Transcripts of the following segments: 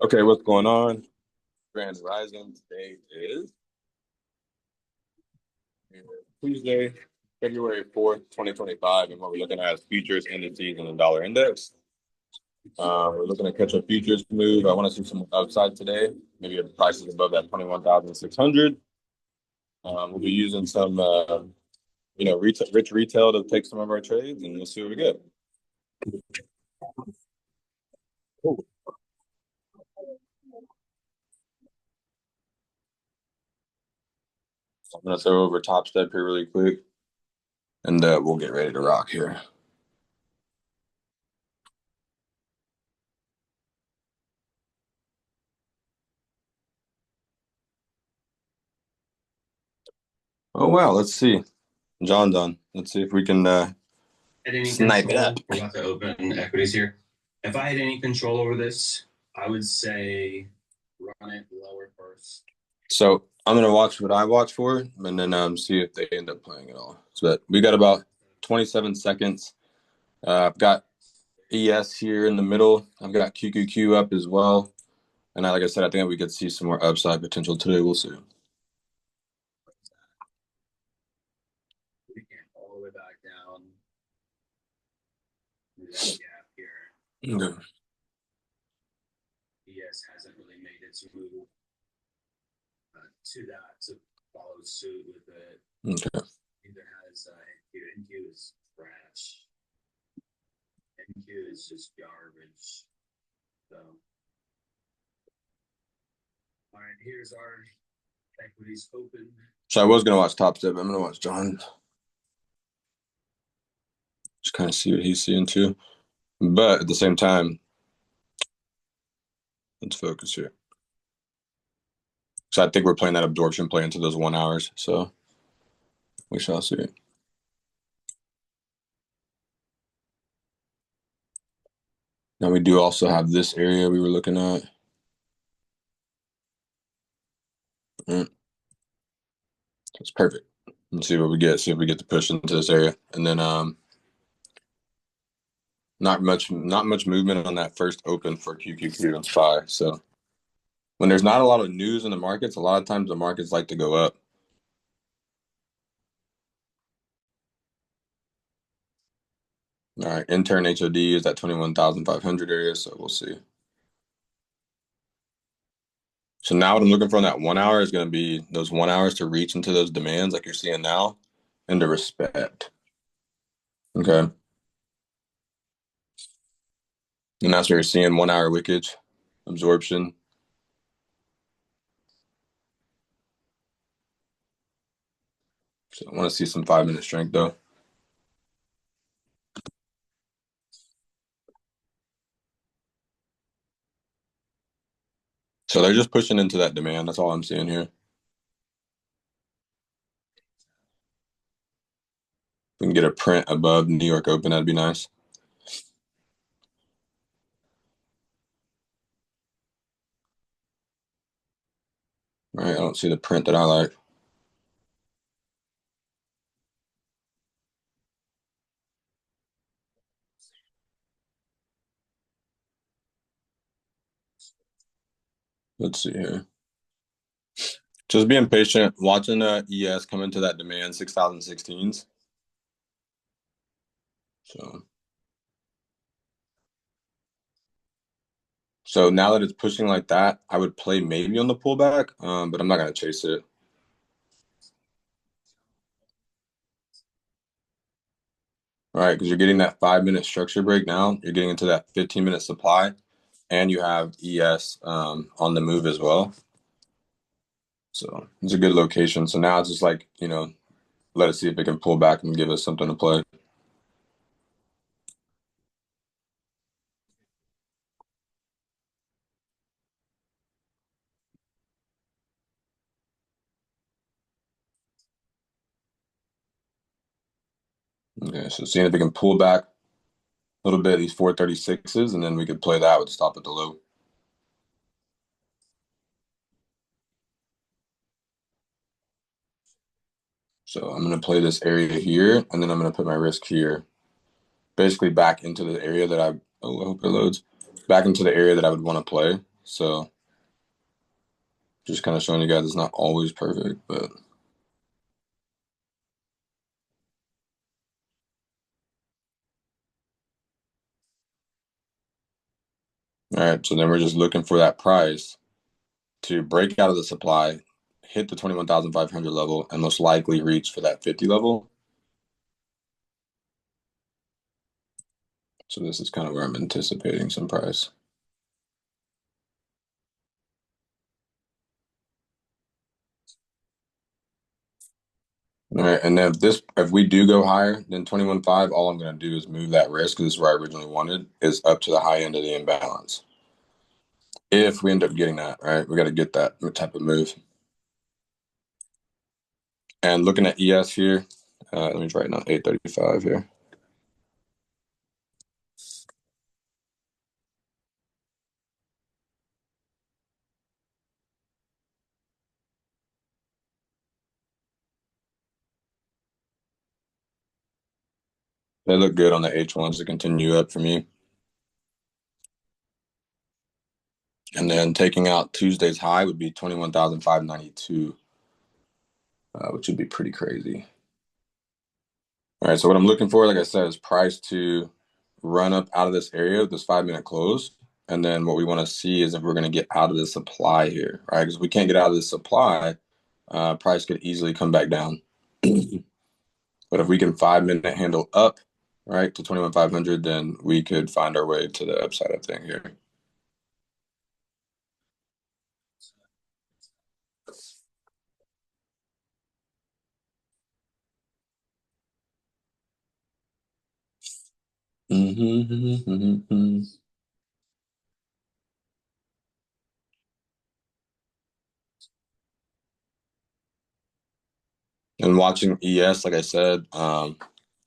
Okay, what's going on? Grand Rising. Today is Tuesday, February 4th, 2025, and what we're looking at is futures, indices, and the dollar index. We're looking to catch a futures move. I want to see some upside today. Maybe the prices above that 21,600. We'll be using some, rich retail to take some of our trades, and we'll see what we get. So I'm gonna throw over Top Step here really quick, and we'll get ready to rock here. Oh wow, let's see. John done. Let's see if we can snipe it up. We're about to open equities here. If I had any control over this, I would say run it lower first. So I'm gonna watch what I watch for, and then see if they end up playing it all. So we got about 27 seconds. I've got ES here in the middle. I've got QQQ up as well, and like I said, I think we could see some more upside potential today. We'll see. We can all the way back down. There's that gap here. Okay. ES hasn't really made its move to that to follow suit with it. Okay. Neither has NQ. NQ is trash. NQ is just garbage. So, all right, here's our equities open. So I was gonna watch Top Step. I'm gonna watch John. Just kind of see what he's seeing too. But at the same time, let's focus here. So I think we're playing that absorption play into those 1 hours. So we shall see. Now we do also have this area we were looking at. That's perfect. Let's see what we get. See if we get to push into this area, and then not much movement on that first open for QQQ and SPY. So when there's not a lot of news in the markets, a lot of times the markets like to go up. All right, intern HOD is at 21,500 area, so we'll see. So now what I'm looking for in that 1 hour is going to be those 1 hours to reach into those demands like you're seeing now and to respect. Okay. And that's where you're seeing 1 hour wickage, absorption. So I want to see some 5-minute strength though. So they're just pushing into that demand. That's all I'm seeing here. If we can get a print above New York Open, that'd be nice. All right, I don't see the print that I like. Let's see here. Just being patient, watching ES come into that demand 6,016s. So now that it's pushing like that, I would play maybe on the pullback, but I'm not going to chase it. All right, because you're getting that 5-minute structure break now. You're getting into that 15-minute supply, and you have ES on the move as well. So it's a good location. So now it's just like, let us see if it can pull back and give us something to play. Okay, so seeing if it can pull back a little bit, these 436s, and then we could play that with stop at the low. So I'm going to play this area here, and then I'm going to put my risk here, basically back into the area that oh, I hope it loads, back into the area that I would want to play. So just kind of showing you guys it's not always perfect, but. All right, so then we're just looking for that price to break out of the supply, hit the 21,500 level, and most likely reach for that 50 level. So this is kind of where I'm anticipating some price. All right, and then if we do go higher than 21.5, all I'm going to do is move that risk, because this is where I originally wanted, is up to the high end of the imbalance. If we end up getting that, right, we got to get that type of move. And looking at ES here, let me write down 835 here. They look good on the H1s to continue up for me. And then taking out Tuesday's high would be 21,592, which would be pretty crazy. All right, so what I'm looking for, like I said, is price to run up out of this area, this 5-minute close. And then what we want to see is if we're going to get out of the supply here, right? Because if we can't get out of the supply, price could easily come back down. But if we can 5-minute handle up, right, to 21,500, then we could find our way to the upside of thing here. And watching ES, like I said,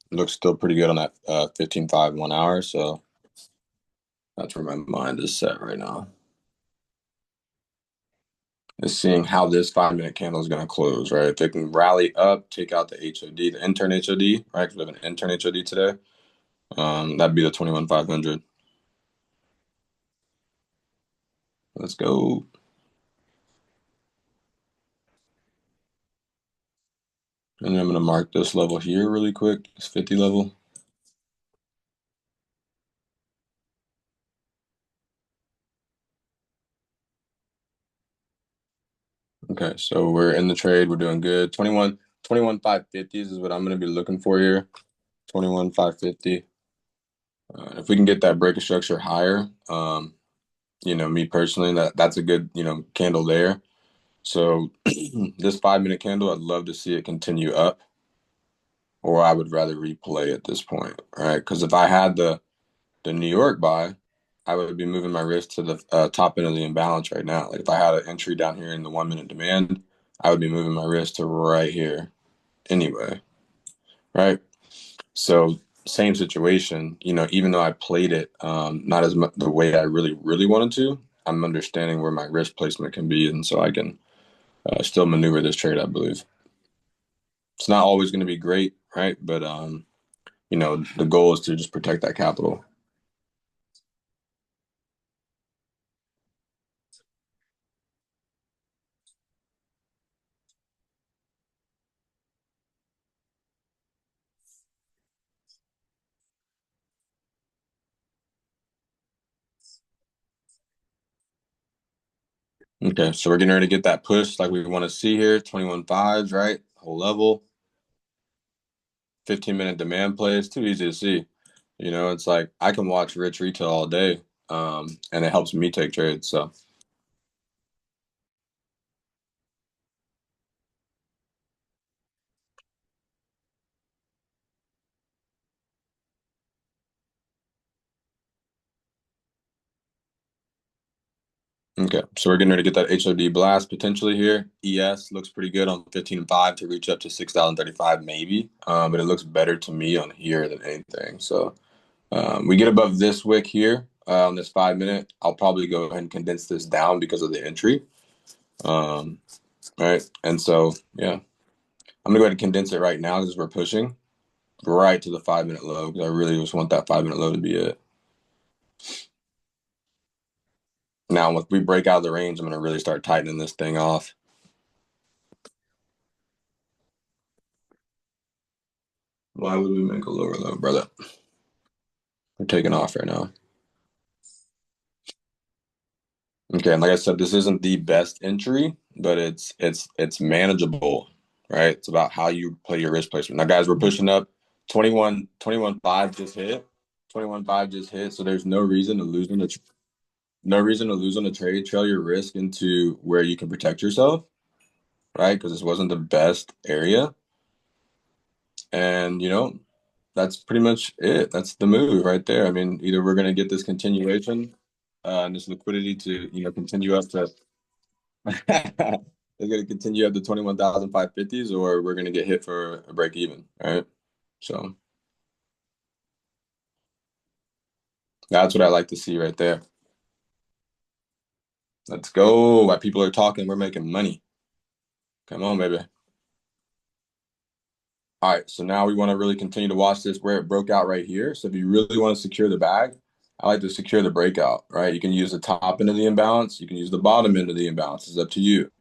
looks still pretty good on that 15.5 1 hour. So that's where my mind is set right now. Is seeing how this 5-minute candle is going to close, right? If it can rally up, take out the HOD, the intern HOD, right? Because we have an intern HOD today. That'd be the 21,500. Let's go. And then I'm going to mark this level here really quick. This 50 level. Okay, so we're in the trade. We're doing good. 21,550s is what I'm going to be looking for here. 21,550. If we can get that break of structure higher, me personally, that's a good, candle there. So this 5-minute candle, I'd love to see it continue up, or I would rather replay at this point, right? Because if I had the New York buy, I would be moving my risk to the top end of the imbalance right now. Like if I had an entry down here in the 1-minute demand, I would be moving my risk to right here anyway, right? So same situation, even though I played it not as much the way I really, really wanted to, I'm understanding where my risk placement can be, and so I can still maneuver this trade, I believe. It's not always going to be great, right? But the goal is to just protect that capital. Okay, so we're getting ready to get that push like we want to see here. 21.5s, right? Whole level. 15-minute demand play. It's too easy to see. It's like I can watch rich retail all day, and it helps me take trades. So okay, so we're getting ready to get that HOD blast potentially here. ES looks pretty good on 15.5 to reach up to 6,035 maybe, but it looks better to me on here than anything. So we get above this wick here on this 5-minute. I'll probably go ahead and condense this down because of the entry. Right, and so yeah, I'm gonna go ahead and condense it right now because we're pushing right to the 5 minute low because I really just want that 5 minute low to be it. Now, if we break out of the range, I'm gonna really start tightening this thing off. Why would we make a lower low, brother? We're taking off right now. Okay, and like I said, this isn't the best entry, but it's manageable, right? It's about how you play your risk placement. Now, guys, we're pushing up 21.5 just hit. 21.5 just hit, so there's no reason to lose on the no reason to lose on the trade. Trail your risk into where you can protect yourself, right? Because this wasn't the best area. And that's pretty much it. That's the move right there. I mean, either we're gonna get this continuation and this liquidity to continue up to it's going to continue up to 21,550s, or we're going to get hit for a break even, right? So that's what I like to see right there. Let's go. While people are talking, we're making money. Come on, baby. All right, so now we want to really continue to watch this where it broke out right here. So if you really want to secure the bag, I like to secure the breakout, right? You can use the top end of the imbalance. You can use the bottom end of the imbalance. It's up to you.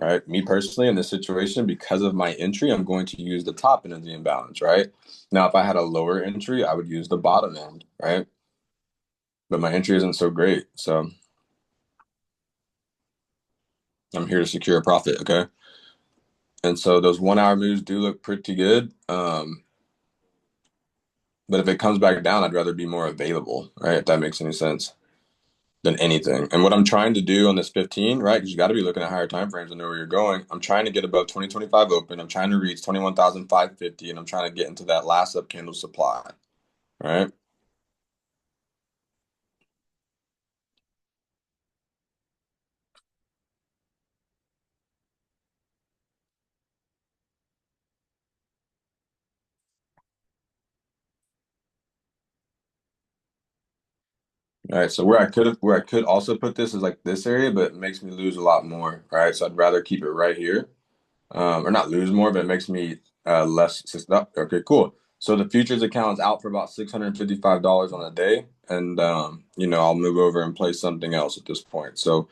Right. Me personally, in this situation, because of my entry, I'm going to use the top end of the imbalance, right? Now, if I had a lower entry, I would use the bottom end, right? But my entry isn't so great. So I'm here to secure a profit, okay? And so those 1 hour moves do look pretty good. But if it comes back down, I'd rather be more available, right? If that makes any sense than anything. And what I'm trying to do on this 15, right? Because you got to be looking at higher time frames to know where you're going. I'm trying to get above 2025 open. I'm trying to reach 21,550, and I'm trying to get into that last up candle supply, right? All right. So where I could also put this is like this area, but it makes me lose a lot more. Right. So I'd rather keep it right here. Or not lose more, but it makes me less. Okay, cool. So the futures account is out for about $655 on a day, and I'll move over and play something else at this point. So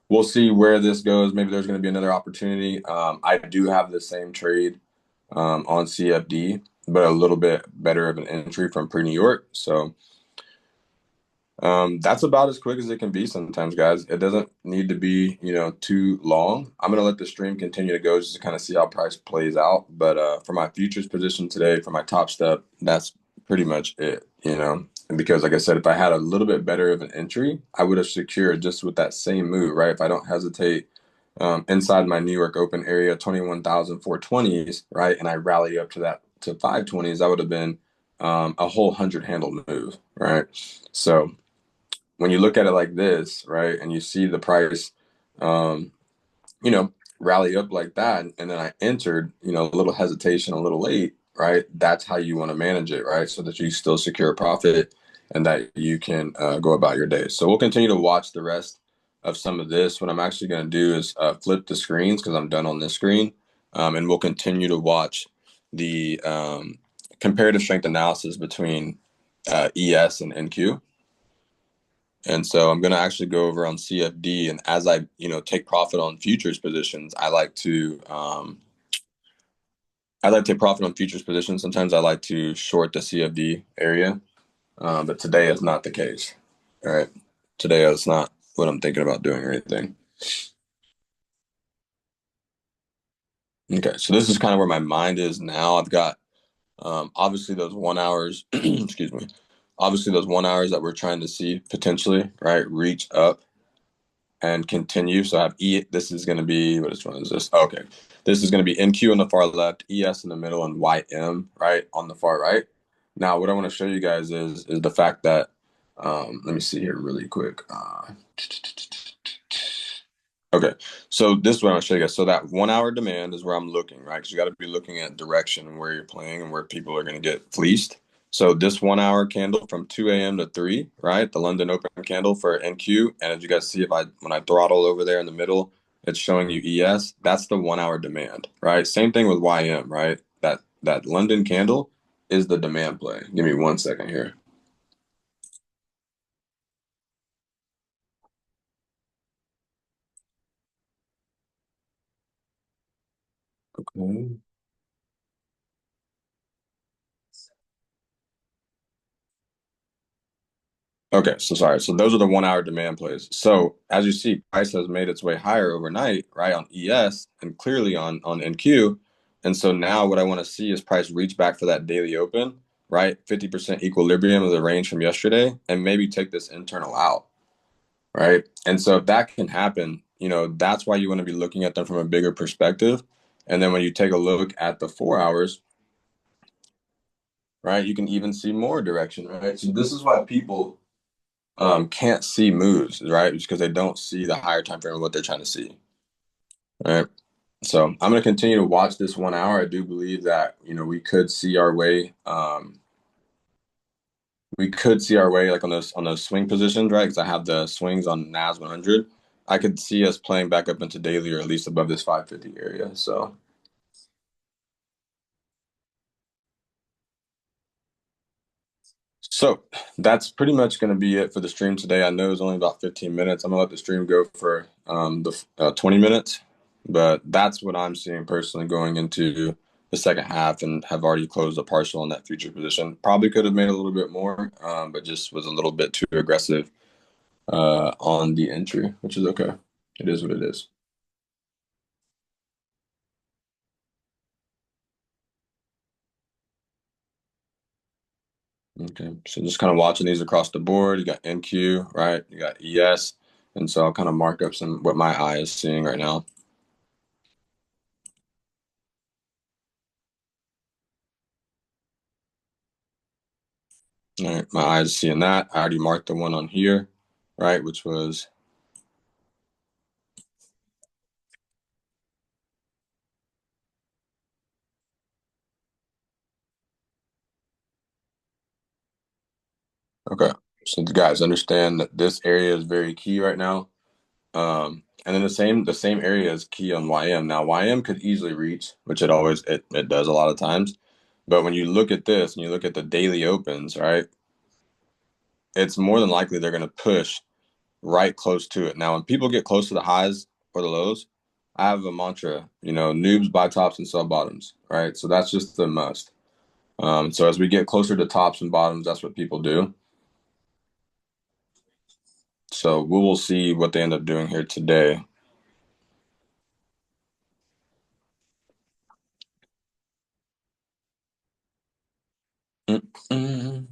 we'll see where this goes. Maybe there's going to be another opportunity. I do have the same trade on CFD, but a little bit better of an entry from pre-New York. So that's about as quick as it can be sometimes, guys. It doesn't need to be, too long. I'm gonna let the stream continue to go just to kind of see how price plays out. But for my futures position today, for my top step, that's pretty much it. And because, like I said, if I had a little bit better of an entry, I would have secured just with that same move, right? If I don't hesitate inside my New York open area, 21,420s, right, and I rally up to that to 520s, that would have been a whole 100 handle move, right? So when you look at it like this, right, and you see the price, um, rally up like that, and then I entered, a little hesitation, a little late, right? That's how you want to manage it, right? So that you still secure a profit and that you can go about your day. So we'll continue to watch the rest of some of this. What I'm actually going to do is flip the screens because I'm done on this screen, and we'll continue to watch the comparative strength analysis between ES and NQ. And so I'm going to actually go over on CFD, and as I, take profit on futures positions, I like to take profit on futures positions. Sometimes I like to short the CFD area, but today is not the case. All right, today is not what I'm thinking about doing or anything. Okay, so this is kind of where my mind is now. I've got obviously those 1 hours, excuse me, obviously those 1 hours that we're trying to see potentially, right, reach up and continue. So I have E. This is going to be, which one is this? Oh, okay. This is going to be NQ on the far left, ES in the middle, and YM right on the far right. Now, what I want to show you guys is the fact that let me see here really quick. Okay, so this is what I'm gonna show you guys. So that 1 hour demand is where I'm looking, right? Because you got to be looking at direction and where you're playing and where people are going to get fleeced. So this 1 hour candle from 2 a.m. to 3, right? The London open candle for NQ. And as you guys see, when I throttle over there in the middle, it's showing you ES. That's the 1 hour demand, right? Same thing with YM, right? That London candle is the demand play. Give me 1 second here. Okay. Okay, so sorry. So those are the 1 hour demand plays. So as you see, price has made its way higher overnight, right, on ES and clearly on NQ. And so now what I want to see is price reach back for that daily open, right? 50% equilibrium of the range from yesterday, and maybe take this internal out, right? And so if that can happen, that's why you want to be looking at them from a bigger perspective. And then when you take a look at the 4 hours, right, you can even see more direction, right? So this is why people can't see moves, right? Just because they don't see the higher time frame of what they're trying to see, right? So I'm going to continue to watch this 1 hour. I do believe that we could see our way. We could see our way like on those swing positions, right? Because I have the swings on NAS 100. I could see us playing back up into daily or at least above this 550 area. So. So that's pretty much going to be it for the stream today. I know it's only about 15 minutes. I'm gonna let the stream go for the 20 minutes, but that's what I'm seeing personally going into the second half, and have already closed a partial on that future position. Probably could have made a little bit more, but just was a little bit too aggressive on the entry, which is okay. It is what it is. Okay, so just kind of watching these across the board. You got NQ, right? You got ES, and so I'll kind of mark up some what my eye is seeing right now. All right, my eyes seeing that. I already marked the one on here, right, which was okay. So the guys understand that this area is very key right now. And then the same area is key on YM. Now YM could easily reach, which it does a lot of times. But when you look at this and you look at the daily opens, right, it's more than likely they're going to push right close to it. Now, when people get close to the highs or the lows, I have a mantra, noobs buy tops and sell bottoms, right? So that's just the must. So as we get closer to tops and bottoms, that's what people do. So we will see what they end up doing here today. Mm-mm.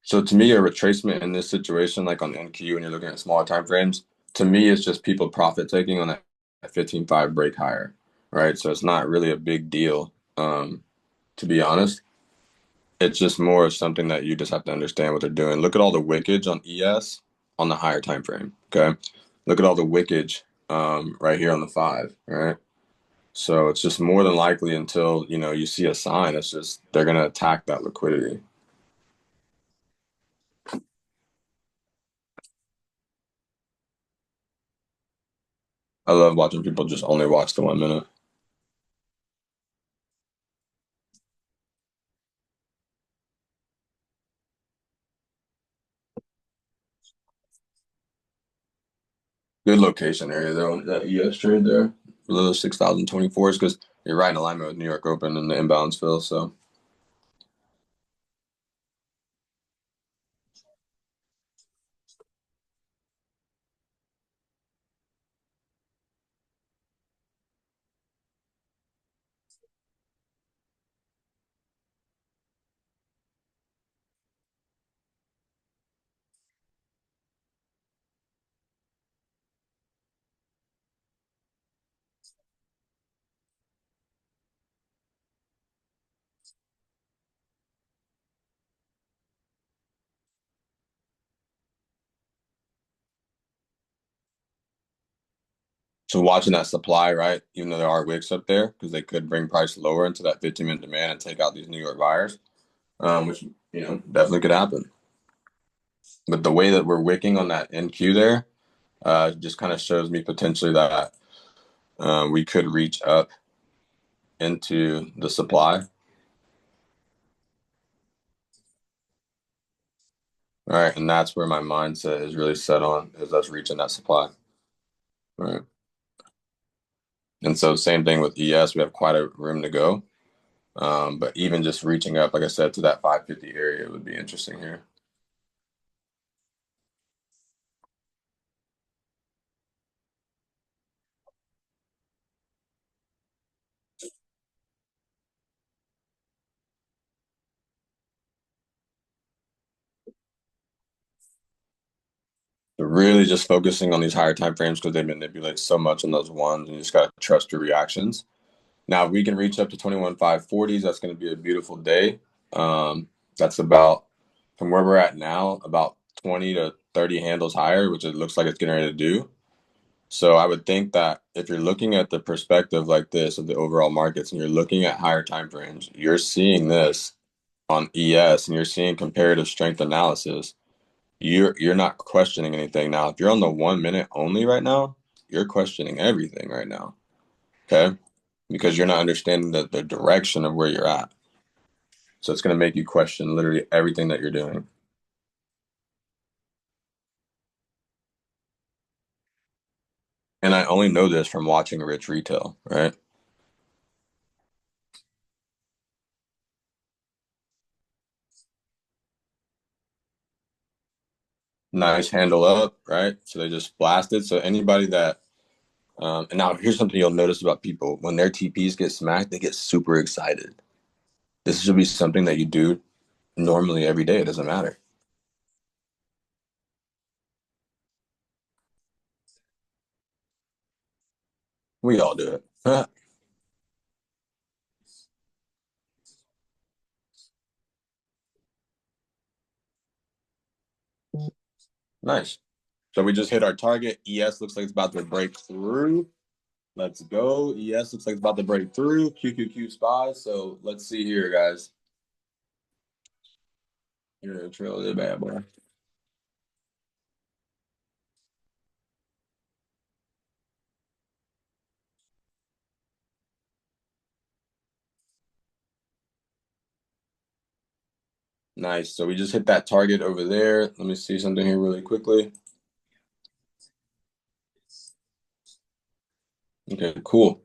So to me, a retracement in this situation, like on NQ, and you're looking at smaller time frames, to me, it's just people profit taking on that 15.5 break higher, right? So it's not really a big deal, to be honest. It's just more of something that you just have to understand what they're doing. Look at all the wickage on ES on the higher time frame. Okay. Look at all the wickage right here on the 5, right? So it's just more than likely until you see a sign, it's just they're gonna attack that liquidity. I love watching people just only watch the 1 minute. Good location area though, that ES trade there. For those 6,024s because you're right in alignment with New York Open and the inbounds fill. So So watching that supply, right? Even though there are wicks up there, because they could bring price lower into that 15-minute demand and take out these New York buyers, which definitely could happen. But the way that we're wicking on that NQ there, just kind of shows me potentially that we could reach up into the supply. All right, and that's where my mindset is really set on, is us reaching that supply. All right. And so same thing with ES, we have quite a room to go. But even just reaching up, like I said, to that 550 area would be interesting here. So really just focusing on these higher time frames because they manipulate so much on those ones, and you just got to trust your reactions. Now, if we can reach up to 21,540s, that's going to be a beautiful day. That's about, from where we're at now, about 20 to 30 handles higher, which it looks like it's getting ready to do. So I would think that if you're looking at the perspective like this of the overall markets and you're looking at higher time frames, you're seeing this on ES and you're seeing comparative strength analysis. You're not questioning anything now. If you're on the 1 minute only right now, you're questioning everything right now. Okay? Because you're not understanding the direction of where you're at. So it's going to make you question literally everything that you're doing. And I only know this from watching Rich Retail, right? Nice handle up, right? So they just blasted. So anybody that, and now here's something you'll notice about people when their TPs get smacked, they get super excited. This should be something that you do normally every day. It doesn't matter. We all do it. Nice. So we just hit our target. ES looks like it's about to break through. Let's go. ES looks like it's about to break through. QQQ SPY. So let's see here, guys. You're a trail the bad boy. Nice. So we just hit that target over there. Let me see something here really quickly. Okay, cool.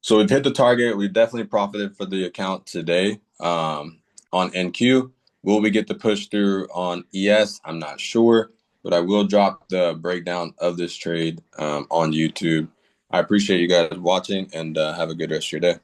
So we've hit the target. We've definitely profited for the account today. On NQ, will we get the push through on ES? I'm not sure, but I will drop the breakdown of this trade on YouTube. I appreciate you guys watching and have a good rest of your day.